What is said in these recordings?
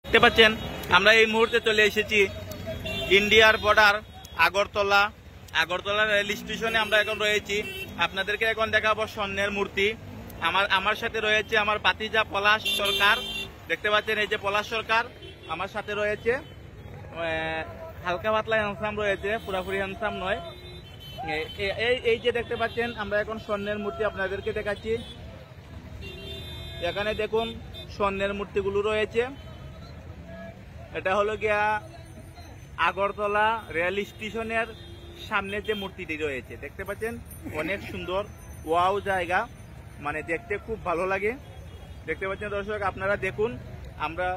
দেখতে পাচ্ছেন আমরা এই মুহূর্তে চলে এসেছি ইন্ডিয়ার বর্ডার আগরতলা। আগরতলা রেল স্টেশনে আমরা এখন রয়েছি। আপনাদেরকে এখন দেখাবো স্বর্ণের মূর্তি। আমার সাথে রয়েছে আমার ভাতিজা পলাশ সরকার। দেখতে পাচ্ছেন এই যে পলাশ সরকার আমার সাথে রয়েছে। হালকা পাতলা হ্যান্ডসাম রয়েছে, পুরাপুরি হ্যান্ডসাম নয়। এই যে দেখতে পাচ্ছেন আমরা এখন স্বর্ণের মূর্তি আপনাদেরকে দেখাচ্ছি। এখানে দেখুন স্বর্ণের মূর্তিগুলো রয়েছে। এটা হলো গিয়া আগরতলা রেল স্টেশনের সামনে যে মূর্তিটি রয়েছে দেখতে পাচ্ছেন, অনেক সুন্দর ওয়াও জায়গা, মানে দেখতে খুব ভালো লাগে। দেখতে পাচ্ছেন দর্শক, আপনারা দেখুন, আমরা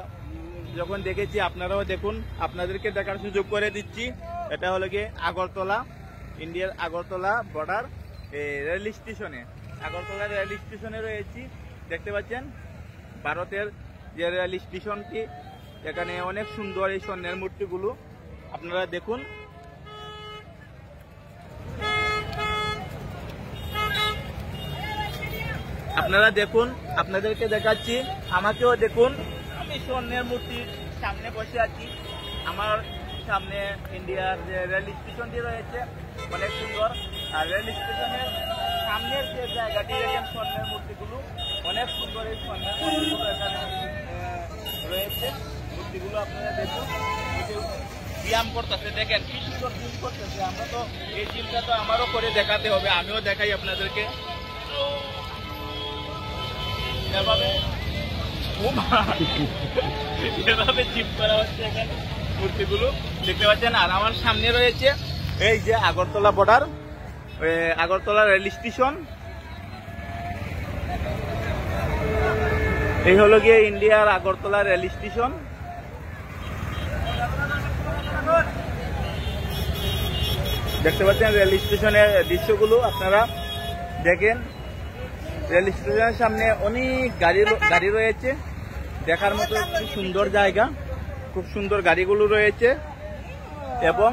যখন দেখেছি আপনারাও দেখুন, আপনাদেরকে দেখার সুযোগ করে দিচ্ছি। এটা হলো গিয়ে আগরতলা, ইন্ডিয়ার আগরতলা বর্ডার রেল স্টেশনে। আগরতলা রেল স্টেশনে রয়েছি। দেখতে পাচ্ছেন ভারতের যে রেল স্টেশনটি, এখানে অনেক সুন্দর এই স্বর্ণের মূর্তিগুলো আপনারা দেখুন। আপনারা দেখুন, আপনাদেরকে দেখাচ্ছি, আমাকেও দেখুন। আমি স্বর্ণের মূর্তির সামনে বসে আছি। আমার সামনে ইন্ডিয়ার যে রেল স্টেশনটি রয়েছে অনেক সুন্দর। আর রেল স্টেশনের সামনের যে জায়গাটি দেখেন স্বর্ণের মূর্তিগুলো অনেক সুন্দর। এই স্বর্ণের মূর্তিগুলো এখানে রয়েছে। মূর্তিগুলো আপনারা দেখুন, ব্যায়াম করতেছে, দেখেন কি সুন্দর জিম করতেছে। আমরা তো এই জিমটা তো আমারও করে দেখাতে হবে, আমিও দেখাই আপনাদেরকে। এভাবে জিম করা হচ্ছে এখানে মূর্তিগুলো দেখতে পাচ্ছেন। আর আমার সামনে রয়েছে এই যে Agartala border, Agartala rail station. এই হলো গিয়ে ইন্ডিয়ার আগরতলা রেল স্টেশন। দেখতে পাচ্ছেন রেল স্টেশনের দৃশ্যগুলো আপনারা দেখেন। রেল স্টেশনের সামনে অনেক গাড়ি রয়েছে, দেখার মতো খুব সুন্দর জায়গা, খুব সুন্দর গাড়িগুলো রয়েছে এবং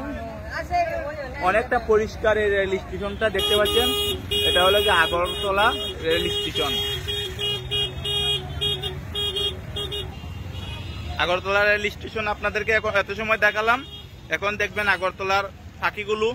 অনেকটা পরিষ্কার এই রেল স্টেশনটা দেখতে পাচ্ছেন। এটা হলো যে Agartala rail station. Agartala rail station আপনাদেরকে এত সময় দেখালাম, এখন দেখবেন আগরতলার পাখিগুলো।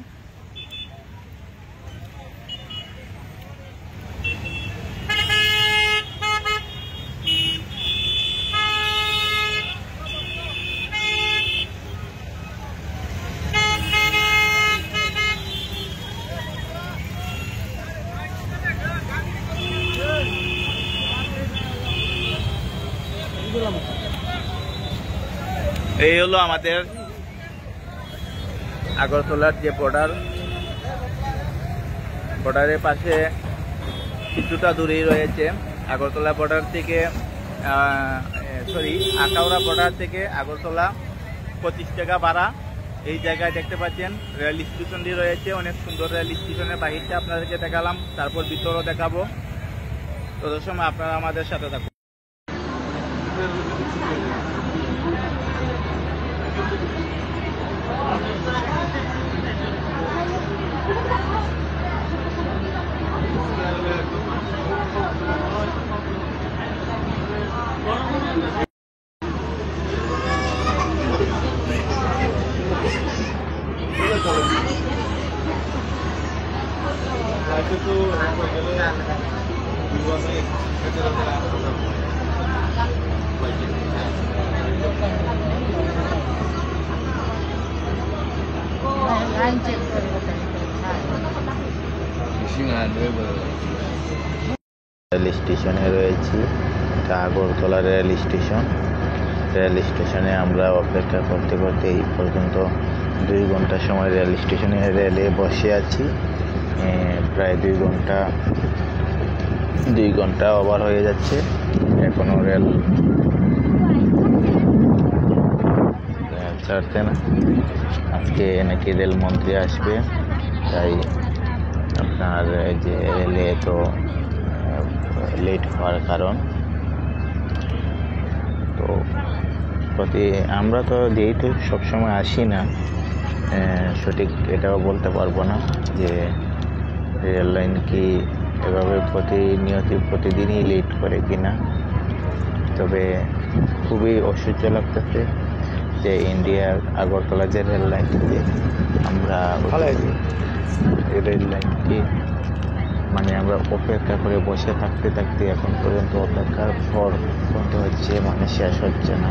এই হলো আমাদের আগরতলার যে বর্ডার, বর্ডারের পাশে কিছুটা দূরেই রয়েছে আগরতলা বর্ডার থেকে আখাউড়া বর্ডার থেকে আগরতলা 25 টাকা ভাড়া। এই জায়গায় দেখতে পাচ্ছেন রেল স্টেশনটি রয়েছে, অনেক সুন্দর রেল স্টেশনের বাহিরটা আপনাদেরকে দেখালাম, তারপর ভিতরও দেখাবো। তো সময় আপনারা আমাদের সাথে থাকুন। রেল স্টেশনে রয়েছি, এটা আগরতলা রেল স্টেশন। রেল স্টেশনে আমরা অপেক্ষা করতে করতে এই পর্যন্ত 2 ঘন্টা সময় রেল স্টেশনে রেলে বসে আছি। প্রায় 2 ঘন্টা ওভার হয়ে যাচ্ছে, এখনো রেল ছাড়ছে না। আজকে নাকি রেলমন্ত্রী আসবে, তাই আপনার যে রেলে তো লেট হওয়ার কারণ। তো আমরা তো যেহেতু সবসময় আসি না, সঠিক এটাও বলতে পারবো না যে রেল লাইন কি এভাবে প্রতিদিনই লেট করে কিনা। তবে খুব খুবই অসহ্য লাগতেছে যে ইন্ডিয়ার আগরতলা যে রেল লাইনটি আমরা এই রেল লাইনটি মানে আমরা অপেক্ষা করে বসে থাকতে থাকতে এখন পর্যন্ত অপেক্ষার পর বন্ধ হচ্ছে, মানে শেষ হচ্ছে না।